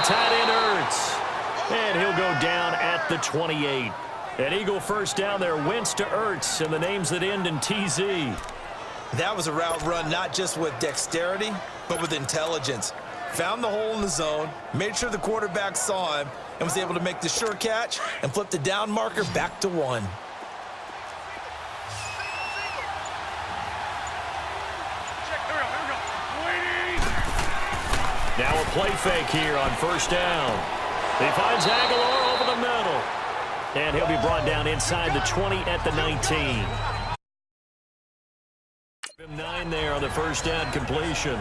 tight end Ertz. And he'll go down at the 28. An Eagle first down there. Wentz to Ertz, and the names that end in TZ. That was a route run not just with dexterity, but with intelligence. Found the hole in the zone, made sure the quarterback saw him, and was able to make the sure catch and flip the down marker back to 1. Now a play fake here on first down. He finds Aguilar over the middle. And he'll be brought down inside the 20 at the 19. 9 there on the first down completion.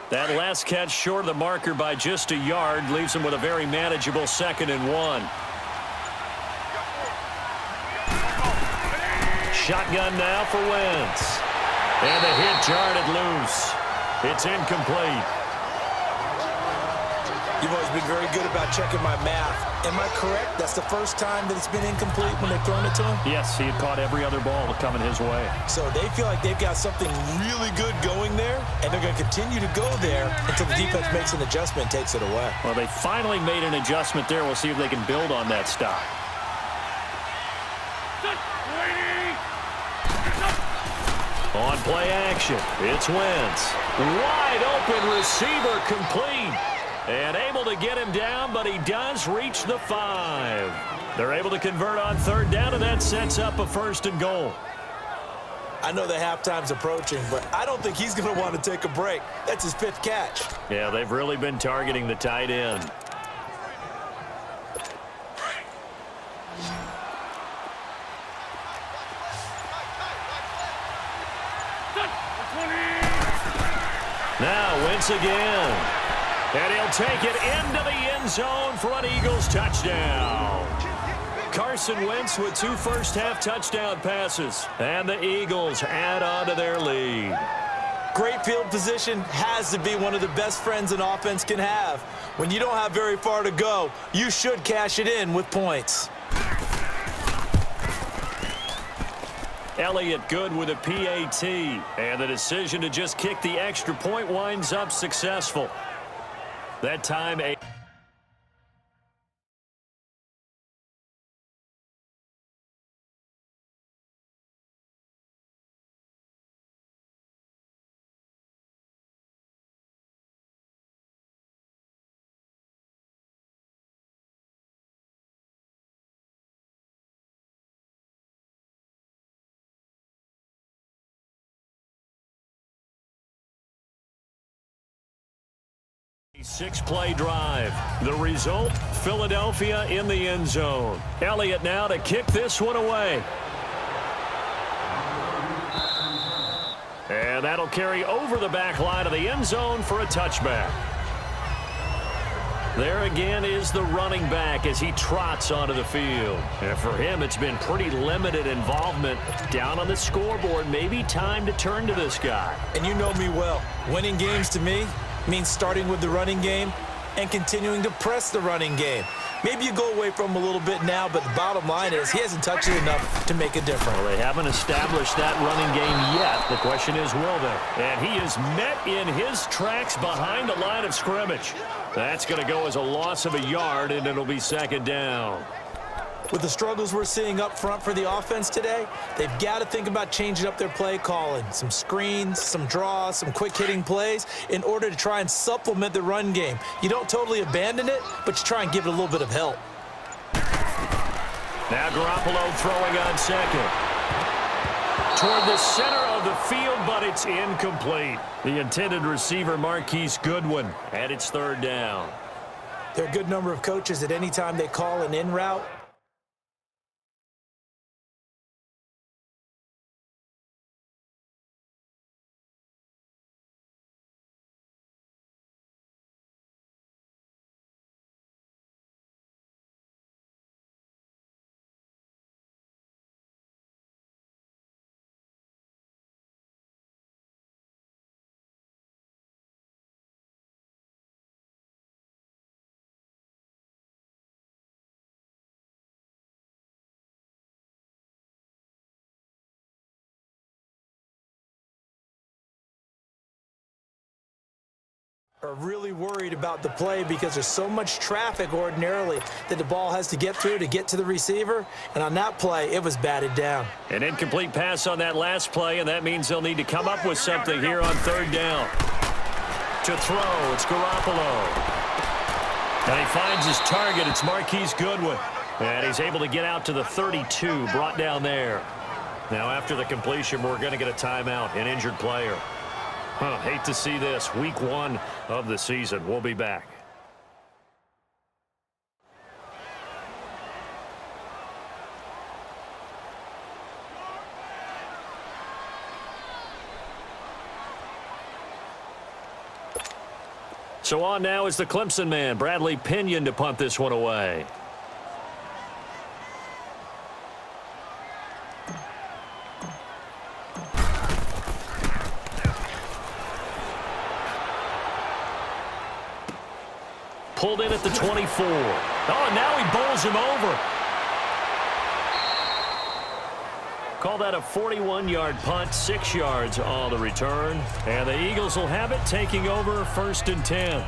That last catch short of the marker by just a yard leaves him with a very manageable 2nd and 1. Shotgun now for Wentz. And the hit jarred it loose. It's incomplete. You've always been very good about checking my math. Am I correct? That's the first time that it's been incomplete when they've thrown it to him? Yes, he had caught every other ball coming his way. So they feel like they've got something really good going there, and they're going to continue to go there until the defense makes an adjustment and takes it away. Well, they finally made an adjustment there. We'll see if they can build on that stop. On play action, it's Wentz. Wide open receiver complete. And able to get him down, but he does reach the 5. They're able to convert on third down, and that sets up a 1st and goal. I know the halftime's approaching, but I don't think he's going to want to take a break. That's his 5th catch. Yeah, they've really been targeting the tight end. Now Wentz again. And he'll take it into the end zone for an Eagles touchdown. Carson Wentz with 2 first-half touchdown passes. And the Eagles add on to their lead. Great field position has to be one of the best friends an offense can have. When you don't have very far to go, you should cash it in with points. Elliott good with a PAT. And the decision to just kick the extra point winds up successful. That time, a 6-play drive. The result, Philadelphia in the end zone. Elliott now to kick this one away. And that'll carry over the back line of the end zone for a touchback. There again is the running back as he trots onto the field. And for him, it's been pretty limited involvement. Down on the scoreboard, maybe time to turn to this guy. And you know me well. Winning games to me means starting with the running game and continuing to press the running game. Maybe you go away from him a little bit now, but the bottom line is he hasn't touched it enough to make a difference. Well, they haven't established that running game yet. The question is, will they? And he is met in his tracks behind the line of scrimmage. That's going to go as a loss of a yard, and it'll be 2nd down. With the struggles we're seeing up front for the offense today, they've got to think about changing up their play calling. Some screens, some draws, some quick-hitting plays in order to try and supplement the run game. You don't totally abandon it, but you try and give it a little bit of help. Now Garoppolo throwing on 2nd. Toward the center of the field, but it's incomplete. The intended receiver, Marquise Goodwin, and it's 3rd down. There are a good number of coaches at any time they call an in route, are really worried about the play because there's so much traffic ordinarily that the ball has to get through to get to the receiver. And on that play, it was batted down. An incomplete pass on that last play, and that means they'll need to come up with something here on third down. To throw, it's Garoppolo. And he finds his target. It's Marquise Goodwin. And he's able to get out to the 32, brought down there. Now, after the completion, we're going to get a timeout, an injured player. Hate to see this. Week 1 of the season. We'll be back. So on now is the Clemson man, Bradley Pinion, to punt this one away. Pulled in at the 24. Oh, now he bowls him over. Call that a 41-yard punt, 6 yards on the return. And the Eagles will have it, taking over 1st and 10.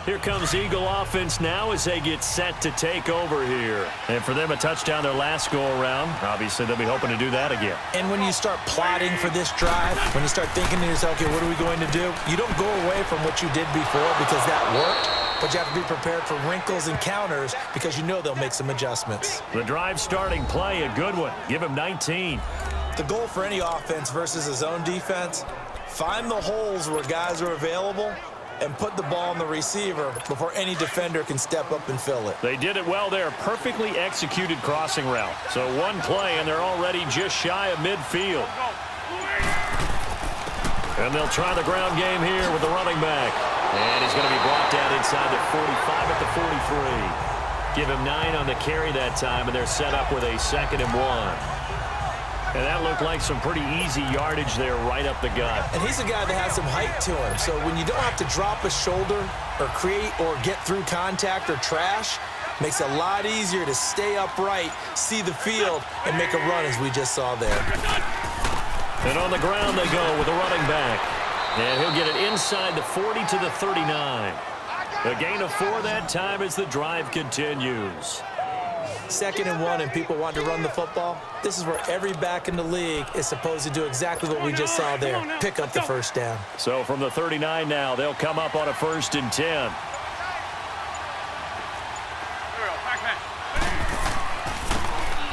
Here comes Eagle offense now as they get set to take over here. And for them, a touchdown their last go-around. Obviously, they'll be hoping to do that again. And when you start plotting for this drive, when you start thinking to yourself, okay, what are we going to do? You don't go away from what you did before because that worked, but you have to be prepared for wrinkles and counters because you know they'll make some adjustments. The drive starting play, a good one. Give him 19. The goal for any offense versus a zone defense, find the holes where guys are available and put the ball on the receiver before any defender can step up and fill it. They did it well there. Perfectly executed crossing route. So one play, and they're already just shy of midfield. And they'll try the ground game here with the running back. And he's going to be brought down inside the 45 at the 43. Give him 9 on the carry that time, and they're set up with a 2nd and 1. And that looked like some pretty easy yardage there right up the gut. And he's a guy that has some height to him. So when you don't have to drop a shoulder or create or get through contact or trash, makes it a lot easier to stay upright, see the field, and make a run as we just saw there. And on the ground they go with the running back. And he'll get it inside the 40 to the 39. A gain of 4 that time as the drive continues. 2nd and 1 and people want to run the football. This is where every back in the league is supposed to do exactly what we just saw there. Pick up the first down. So from the 39 now, they'll come up on a 1st and 10.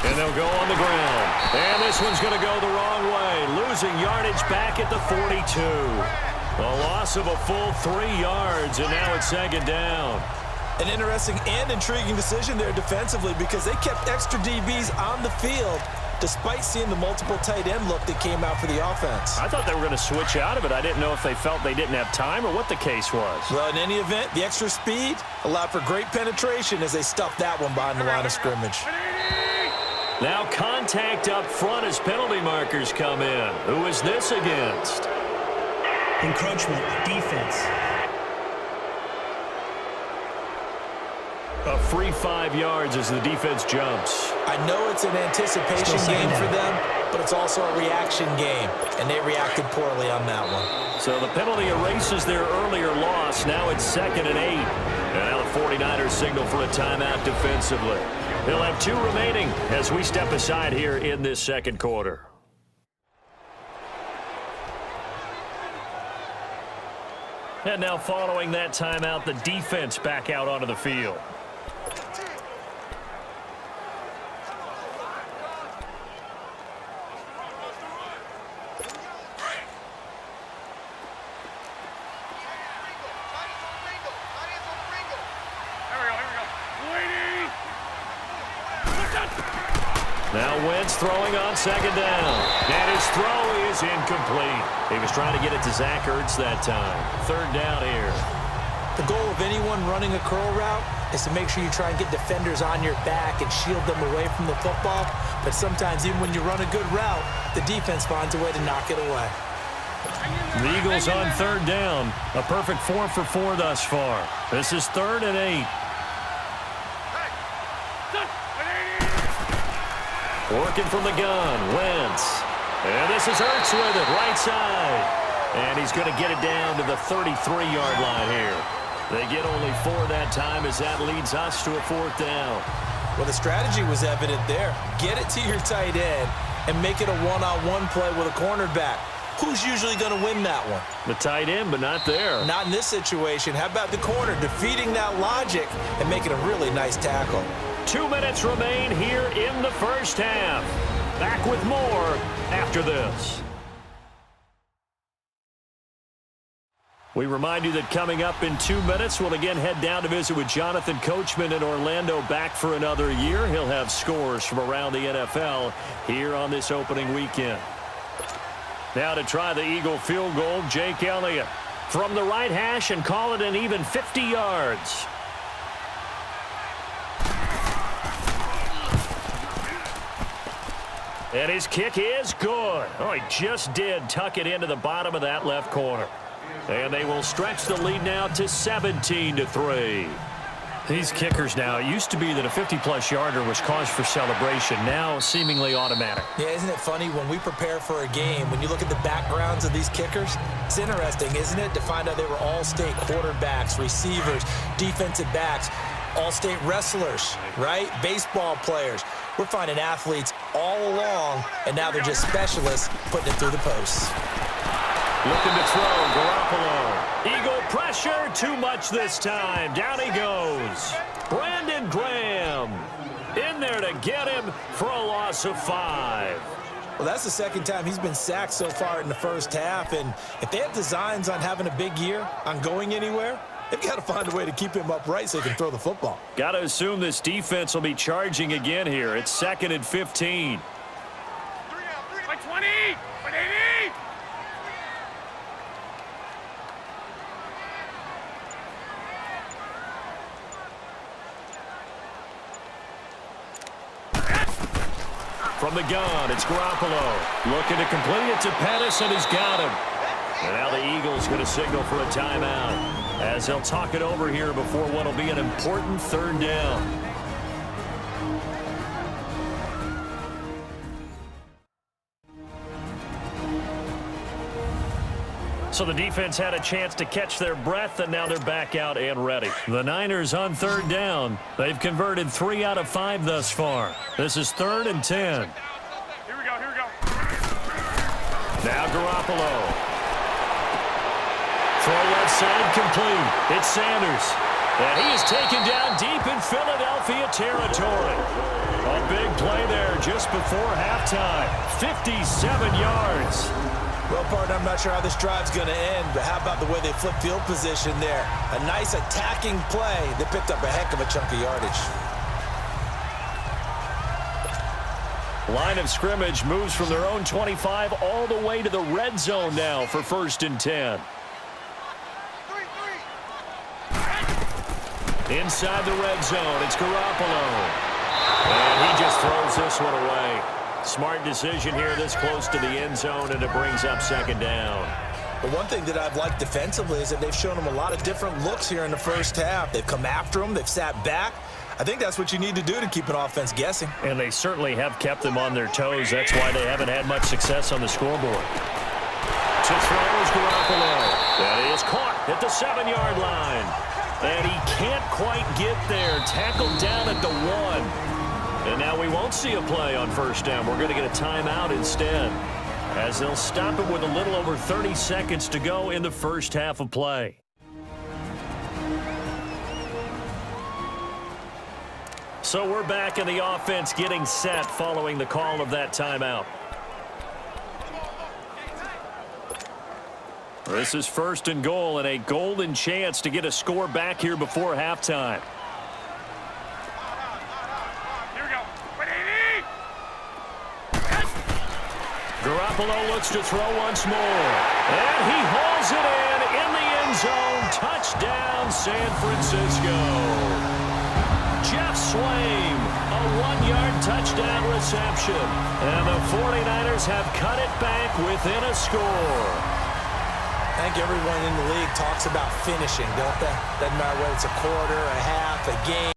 And they'll go on the ground. And this one's going to go the wrong way. Losing yardage back at the 42. A loss of a full 3 yards, and now it's 2nd down. An interesting and intriguing decision there defensively because they kept extra DBs on the field despite seeing the multiple tight end look that came out for the offense. I thought they were going to switch out of it. I didn't know if they felt they didn't have time or what the case was. Well, in any event, the extra speed allowed for great penetration as they stuffed that one behind the line of scrimmage. Now contact up front as penalty markers come in. Who is this against? Encroachment, defense. A free 5 yards as the defense jumps. I know it's an anticipation game for them, but it's also a reaction game, and they reacted poorly on that one. So the penalty erases their earlier loss. Now it's 2nd and 8. And now the 49ers signal for a timeout defensively. They'll have 2 remaining as we step aside here in this 2nd quarter. And now following that timeout, the defense back out onto the field. Now Wentz throwing on 2nd down. And his throw is incomplete. He was trying to get it to Zach Ertz that time. 3rd down here. The goal of anyone running a curl route is to make sure you try and get defenders on your back and shield them away from the football. But sometimes even when you run a good route, the defense finds a way to knock it away. The Eagles on 3rd down. A perfect 4 for 4 thus far. This is 3rd and 8. Working from the gun, Wentz. And this is Ertz with it, right side. And he's going to get it down to the 33-yard line here. They get only 4 that time as that leads us to a 4th down. Well, the strategy was evident there. Get it to your tight end and make it a one-on-one play with a cornerback. Who's usually going to win that one? The tight end, but not there. Not in this situation. How about the corner defeating that logic and making a really nice tackle? 2 minutes remain here in the first half. Back with more after this. We remind you that coming up in 2 minutes, we'll again head down to visit with Jonathan Coachman in Orlando, back for another year. He'll have scores from around the NFL here on this opening weekend. Now to try the Eagle field goal, Jake Elliott from the right hash and call it an even 50 yards. And his kick is good. Oh, he just did tuck it into the bottom of that left corner. And they will stretch the lead now to 17-3. These kickers now, it used to be that a 50-plus yarder was cause for celebration. Now seemingly automatic. Yeah, isn't it funny when we prepare for a game, when you look at the backgrounds of these kickers, it's interesting, isn't it, to find out they were all-state quarterbacks, receivers, defensive backs, all-state wrestlers, right? Baseball players. We're finding athletes all along, and now they're just specialists putting it through the posts. Looking to throw, Garoppolo. Eagle pressure, too much this time. Down he goes. Brandon Graham in there to get him for a loss of 5. Well, that's the second time he's been sacked so far in the first half, and if they have designs on having a big year, on going anywhere, they've got to find a way to keep him upright so he can throw the football. Got to assume this defense will be charging again here. It's 2nd and 15. 20! 180! From the gun, it's Garoppolo. Looking to complete it to Pettis, and he's got him. And now the Eagles going to signal for a timeout as they'll talk it over here before what will be an important 3rd down. So the defense had a chance to catch their breath, and now they're back out and ready. The Niners on 3rd down. They've converted 3 out of 5 thus far. This is 3rd and 10. Here we go. Now Garoppolo. Throw left side complete. It's Sanders. And he is taken down deep in Philadelphia territory. A big play there just before halftime. 57 yards. Well, partner, I'm not sure how this drive's going to end, but how about the way they flip field position there? A nice attacking play that picked up a heck of a chunk of yardage. Line of scrimmage moves from their own 25 all the way to the red zone now for 1st and 10. Inside the red zone, it's Garoppolo. And he just throws this one away. Smart decision here this close to the end zone, and it brings up 2nd down. The one thing that I've liked defensively is that they've shown them a lot of different looks here in the first half. They've come after them. They've sat back. I think that's what you need to do to keep an offense guessing. And they certainly have kept them on their toes. That's why they haven't had much success on the scoreboard. To throw is Garoppolo. That is caught at the 7-yard line. And he can't quite get there. Tackled down at the 1. And now we won't see a play on 1st down. We're going to get a timeout instead, as they'll stop it with a little over 30 seconds to go in the first half of play. So we're back in the offense getting set following the call of that timeout. This is 1st and goal and a golden chance to get a score back here before halftime. Garoppolo looks to throw once more. And he hauls it in the end zone. Touchdown, San Francisco. Jeff Swaim, a 1-yard touchdown reception. And the 49ers have cut it back within a score. I think everyone in the league talks about finishing, don't they? Doesn't matter whether it's a quarter, a half, a game.